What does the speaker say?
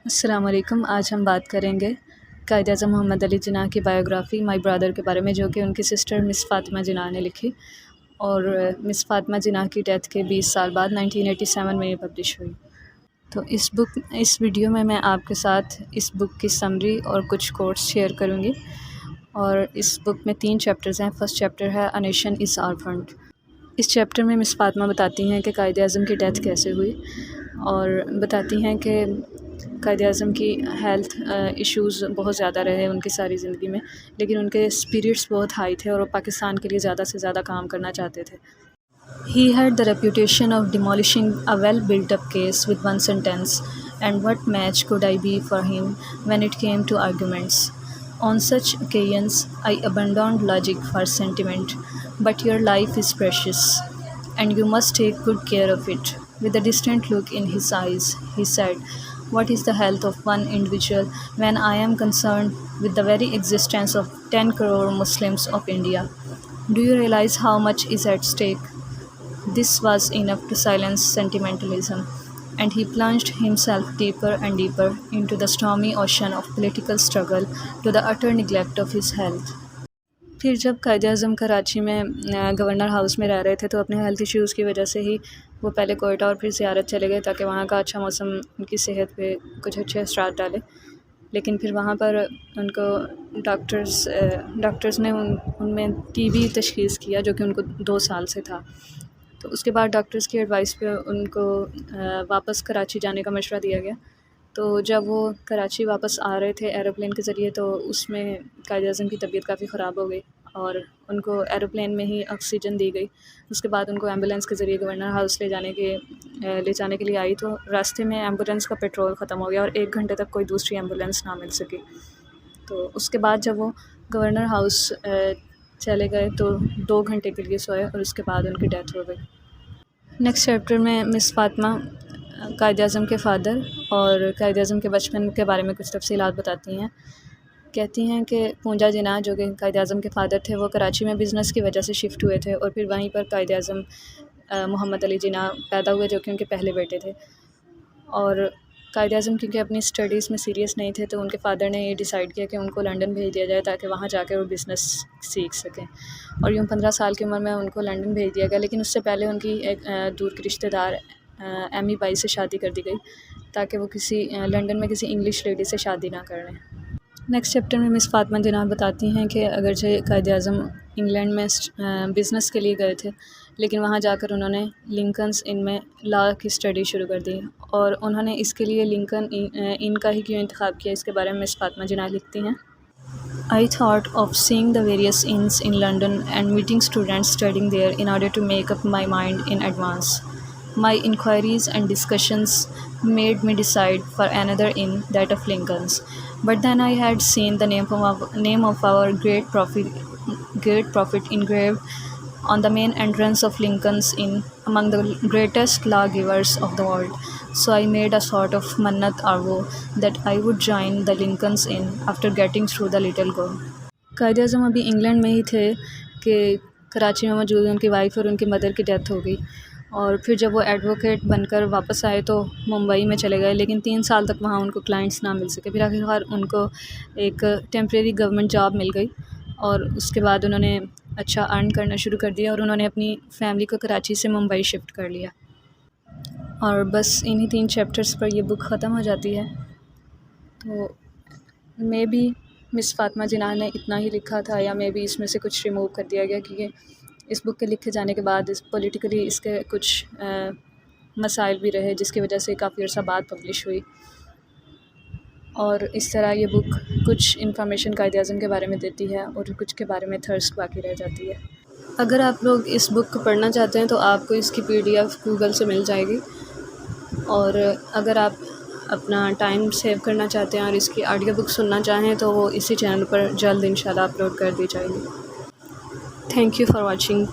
अस्सलाम वालेकुम। आज हम बात करेंगे कायद-ए-आज़म मोहम्मद अली जिन्ना की बायोग्राफ़ी माय ब्रदर के बारे में, जो कि उनकी सिस्टर मिस फ़ातिमा जिन्ना ने लिखी और मिस फ़ातिमा जिन्ना की डेथ के 20 साल बाद 1987 में ये पब्लिश हुई। तो इस वीडियो में मैं आपके साथ इस बुक की समरी और कुछ कोट्स शेयर करूँगी। और इस बुक में 3 चैप्टर्स हैं। फ़र्स्ट चैप्टर है अ नेशन इज़ ऑर्फन्ड। इस चैप्टर में मिस फ़ातिमा बताती हैं कि कायद-ए-आज़म की डेथ कैसे हुई और बताती हैं कि कायद-ए-आज़म की हेल्थ इश्यूज़ बहुत ज़्यादा रहे उनकी सारी ज़िंदगी में, लेकिन उनके स्पिरिट्स बहुत हाई थे और वो पाकिस्तान के लिए ज़्यादा से ज़्यादा काम करना चाहते थे। He had the reputation of demolishing a well-built-up case with one sentence, and what match could I be for him when it came to arguments? On such occasions, I abandoned logic for sentiment, but your life is precious, and you must take good care of it. With a distant look in his eyes, he said, "What is the health of one individual when I am concerned with the very existence of 10 crore Muslims of India? Do you realize how much is at stake?" This was enough to silence sentimentalism, and he plunged himself deeper and deeper into the stormy ocean of political struggle to the utter neglect of his health. फिर जब कायद-ए-आज़म कराची में governor house में रह रहे थे, तो अपने health issues की वजह से ही वो पहले कोयटा और फिर ज़ियारत चले गए ताकि वहाँ का अच्छा मौसम उनकी सेहत पे कुछ अच्छे असरात डाले। लेकिन फिर वहाँ पर उनको डॉक्टर्स ने उनमें टीबी तशख़ीस किया, जो कि उनको 2 साल से था। तो उसके बाद डॉक्टर्स की एडवाइस पे उनको वापस कराची जाने का मशवरा दिया गया। तो जब वो कराची वापस आ रहे थे एरोप्लेन के ज़रिए, तो उसमें कायद-ए-आज़म की तबीयत काफ़ी ख़राब हो गई और उनको एरोप्लेन में ही ऑक्सीजन दी गई। उसके बाद उनको एम्बुलेंस के ज़रिए गवर्नर हाउस ले जाने के लिए आई, तो रास्ते में एम्बुलेंस का पेट्रोल ख़त्म हो गया और 1 घंटे तक कोई दूसरी एम्बुलेंस ना मिल सकी। तो उसके बाद जब वो गवर्नर हाउस चले गए तो 2 घंटे के लिए सोए और उसके बाद उनकी डेथ हो गई। नेक्स्ट चैप्टर में मिस फ़ातिमा कायद-ए-आज़म के फ़ादर और कायद-ए-आज़म के बचपन के बारे में कुछ तफ़सीलात बताती हैं। कहती हैं कि पूंजा जिन्ना, जो कि कायद-ए-आज़म के फ़ादर थे, वो कराची में बिज़नेस की वजह से शिफ्ट हुए थे और फिर वहीं पर कायद-ए-आज़म मोहम्मद अली जिन्ना पैदा हुए, जो कि उनके पहले बेटे थे। और कायद-ए-आज़म क्योंकि अपनी स्टडीज़ में सीरियस नहीं थे, तो उनके फ़ादर ने ये डिसाइड किया कि उनको लंदन भेज दिया जाए ताकि वहाँ जाकर वो बिज़नेस सीख सकें। और यूँ 15 साल की उम्र में उनको लंदन भेज दिया गया, लेकिन उससे पहले उनकी एक दूर की रिश्तेदार एमी बाई से शादी कर दी गई ताकि वो लंदन में किसी इंग्लिश लेडी से शादी ना कर लें। नेक्स्ट चैप्टर में मिस फ़ातिमा जिन्ना बताती हैं कि अगरचे कायद-ए-आज़म इंग्लैंड में बिज़नेस के लिए गए थे, लेकिन वहाँ जाकर उन्होंने लिंकन्स इन में लॉ की स्टडी शुरू कर दी और उन्होंने इसके लिए लिंकन इन का ही क्यों इंतखाब किया, इसके बारे में मिस फ़ातिमा जिन्ना लिखती हैं। I thought of seeing the various inns in London and meeting students studying there in order to make up my mind in advance. My inquiries and discussions made me decide for another inn, that of Lincoln's. But then I had seen the name of our great prophet engraved on the main entrance of Lincoln's Inn among the greatest lawgivers of the world. So I made a sort of mannat or vow that I would join the Lincoln's Inn after getting through the little go. Quaid-e-Azam अभी England में ही थे कि कराची में मौजूद उनकी wife और उनकी mother की डेथ हो गई और फिर जब वो एडवोकेट बनकर वापस आए तो मुंबई में चले गए, लेकिन 3 साल तक वहाँ उनको क्लाइंट्स ना मिल सके। फिर आखिरकार उनको एक टेम्परेरी गवर्नमेंट जॉब मिल गई और उसके बाद उन्होंने अच्छा अर्न करना शुरू कर दिया और उन्होंने अपनी फैमिली को कराची से मुंबई शिफ्ट कर लिया। और बस इन्हीं 3 चैप्टर्स पर ये बुक ख़त्म हो जाती है। तो मे बी मिस फ़ातिमा जिन्ना ने इतना ही लिखा था या मे बी इसमें से कुछ रिमूव कर दिया गया, क्योंकि इस बुक के लिखे जाने के बाद पॉलिटिकली इसके कुछ मसाइल भी रहे, जिसकी वजह से काफ़ी अर्सा बाद पब्लिश हुई। और इस तरह ये बुक कुछ इन्फॉर्मेशन कायद-ए-आज़म के बारे में देती है और कुछ के बारे में थर्स्ट बाकी रह जाती है। अगर आप लोग इस बुक को पढ़ना चाहते हैं तो आपको इसकी PDF गूगल से मिल जाएगी, और अगर आप अपना टाइम सेव करना चाहते हैं और इसकी ऑडियो बुक सुनना चाहें तो वो इसी चैनल पर जल्द इंशाल्लाह अपलोड कर दी जाएगी। Thank you for watching.